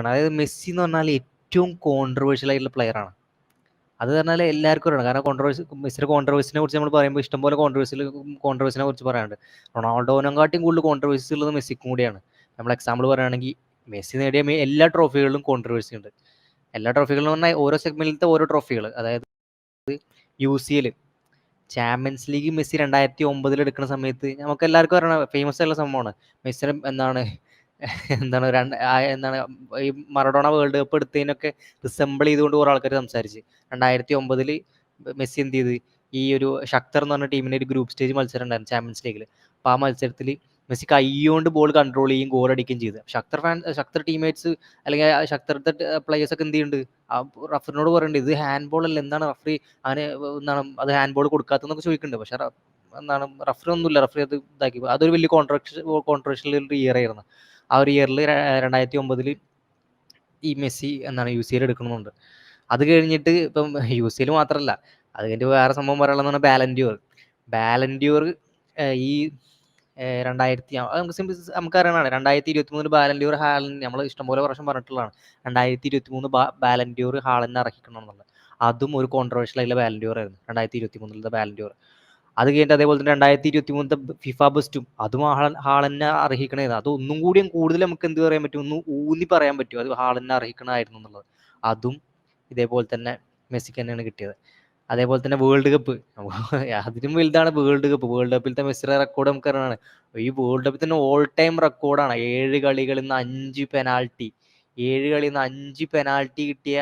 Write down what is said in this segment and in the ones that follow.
അതായത് മെസ്സി എന്ന് പറഞ്ഞാൽ ഏറ്റവും കോൺട്രവേഴ്ഷ്യൽ ആയിട്ടുള്ള പ്ലെയർ ആണ്. അത് പറഞ്ഞാൽ എല്ലാവർക്കും അറിയണം. കാരണം മെസ്സിയുടെ കോൺട്രവേഴ്സിനെ കുറിച്ച് നമ്മൾ പറയുമ്പോൾ ഇഷ്ടംപോലെ കോൺട്രവേഴ്സിനെ കുറിച്ച് പറയാനുണ്ട്. റൊണാൾഡോനെക്കാട്ടിയും കൂടുതൽ കോൺട്രവേഴ്സി ഉള്ളത് മെസ്സിക്കും കൂടിയാണ്. നമ്മൾ എക്സാമ്പിൾ പറയുകയാണെങ്കിൽ മെസ്സി നേടിയ എല്ലാ ട്രോഫികളിലും കോൺട്രവേഴ്സി ഉണ്ട്. എല്ലാ ട്രോഫികളും പറഞ്ഞാൽ ഓരോ സെഗ്മെന്റിലത്തെ ഓരോ ട്രോഫികൾ. അതായത് UCL ചാമ്പ്യൻസ് ലീഗ് മെസ്സി 2009 എടുക്കുന്ന സമയത്ത് നമുക്ക് എല്ലാവർക്കും അറിയണം, ഫേമസ് ആയിട്ടുള്ള സംഭവമാണ്. മെസ്സിയുടെ എന്താണ് ഈ മറഡോണ വേൾഡ് കപ്പ് എടുത്തതിനൊക്കെ റിസംബിൾ ചെയ്തുകൊണ്ട് കുറെ ആൾക്കാർ സംസാരിച്ച്. 2009 മെസ്സി എന്ത് ചെയ്ത്, ഈ ഒരു ഷക്തർ എന്ന് പറഞ്ഞ ടീമിന്റെ ഒരു ഗ്രൂപ്പ് സ്റ്റേജ് മത്സരം ഉണ്ടായിരുന്നു ചാമ്പ്യൻസ് ലീഗിൽ. അപ്പോൾ ആ മത്സരത്തിൽ മെസ്സി കൈകൊണ്ട് ബോൾ കൺട്രോൾ ചെയ്യും, ഗോൾ അടിക്കുകയും ചെയ്തു. ഷക്തർ ടീംമേറ്റ്സ് അല്ലെങ്കിൽ ഷക്തറത്തെ പ്ലേയേഴ്സ് ഒക്കെ എന്ത് ചെയ്യുന്നുണ്ട്, ആ റഫറിനോട് പറയുന്നുണ്ട് ഇത് ഹാൻഡ് ബോൾ അല്ല, എന്താണ് റഫറി അങ്ങനെ അത് ഹാൻഡ് ബോൾ കൊടുക്കാത്തതെന്നൊക്കെ ചോദിക്കുന്നുണ്ട്. പക്ഷെ റഫറി ഒന്നുമില്ല, റഫറി അത് ഇതാക്കി. അതൊരു വലിയ കോൺട്രവേഴ്ഷ്യൽ ഇയർ ആയിരുന്നു. ആ ഒരു ഇയറിൽ 2009 ഈ മെസ്സി UCL എടുക്കണമെന്നുണ്ട്. അത് കഴിഞ്ഞിട്ട് ഇപ്പം UCL മാത്രമല്ല, അത് കഴിഞ്ഞിട്ട് വേറെ സംഭവം പറയാനുള്ളതെന്ന് പറഞ്ഞാൽ ബാലൻഡിയോർ ഈ നമുക്കറിയണതാണ് 2023 ബാലൻഡിയോർ ഹാലൻ, നമ്മൾ ഇഷ്ടംപോലെ പ്രാവശ്യം പറഞ്ഞിട്ടുള്ളതാണ്. 2023 ബാലൻഡിയോർ ഹാളനെ അർഹിക്കണം എന്നുള്ളത്. അതും ഒരു കോൺട്രവേഴ്ഷ്യൽ ആയിട്ടുള്ള ബാലൻഡിയോർ ആയിരുന്നു 2023 ബാലൻഡിയോർ. അത് കഴിഞ്ഞിട്ട് അതേപോലെ തന്നെ 2023 ഫിഫ ബെസ്റ്റും അതും ഹാളനെ അർഹിക്കണമായിരുന്നു. അത് ഒന്നും കൂടിയും കൂടുതൽ നമുക്ക് എന്ത് പറയാൻ പറ്റും, ഒന്ന് ഊന്നി പറയാൻ പറ്റും അത് ഹാളനെ അർഹിക്കണമായിരുന്നു എന്നുള്ളത്. അതും ഇതേപോലെ തന്നെ മെസ്സിക്ക് തന്നെയാണ് കിട്ടിയത്. അതേപോലെ തന്നെ വേൾഡ് കപ്പ്, അതിനും വലുതാണ് വേൾഡ് കപ്പിലത്തെ മെസ്സിയുടെ റെക്കോർഡ് നമുക്കറിയാണ്. ഈ വേൾഡ് കപ്പിൽ തന്നെ ഓൾ ടൈം റെക്കോർഡാണ്. 7 കളികളിൽ നിന്ന് 5 പെനാൽറ്റി, 7 കളിയിൽ നിന്ന് 5 പെനാൽറ്റി കിട്ടിയ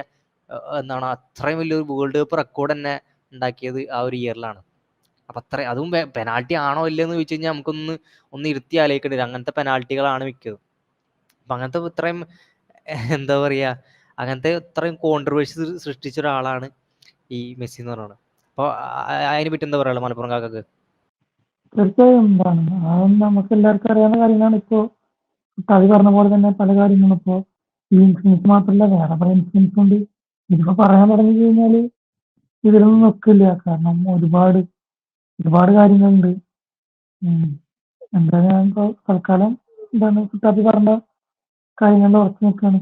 അത്രയും വലിയൊരു വേൾഡ് കപ്പ് റെക്കോർഡ് തന്നെ ഉണ്ടാക്കിയത് ആ ഒരു ഇയറിലാണ്. അപ്പം അതും പെനാൽറ്റി ആണോ ഇല്ലെന്ന് ചോദിച്ചു കഴിഞ്ഞാൽ ഒന്ന് ഇരുത്തി ആലോചിക്കേണ്ടി വരും. അങ്ങനത്തെ പെനാൽറ്റികളാണ് മിക്കതും. അപ്പം അങ്ങനത്തെ ഇത്രയും എന്താ പറയുക, അങ്ങനത്തെ ഇത്രയും കോൺട്രവേഴ്സി സൃഷ്ടിച്ച ഒരാളാണ് ഈ മെസ്സി എന്ന് പറയുന്നത്. അപ്പോൾ അതിനെ പറ്റി എന്താ പറയുക മലപ്പുറം കാക്കക്ക്? തീർച്ചയായും നമുക്ക് എല്ലാവർക്കും അറിയാവുന്ന കാര്യങ്ങളാണ്. ഇപ്പോൾ കവി പറഞ്ഞ പോലെ തന്നെ പല കാര്യങ്ങളും ഇപ്പോൾ ഈ ഇൻസിഡൻസ് മാത്രമല്ല വേറെ പല ഇൻസിഡൻസ് ഉണ്ട്. ഇതിപ്പോ പറയാൻ തുടങ്ങി കഴിഞ്ഞാൽ ഇതിലൊന്നും നിൽക്കില്ല. കാരണം ഒരുപാട് കാര്യങ്ങളുണ്ട്. എന്താ ഞാൻ ഇപ്പോൾ തൽക്കാലം കുട്ടാപ്പി പറഞ്ഞ കാര്യങ്ങളിൽ ഉറച്ചു നിൽക്കുകയാണ്.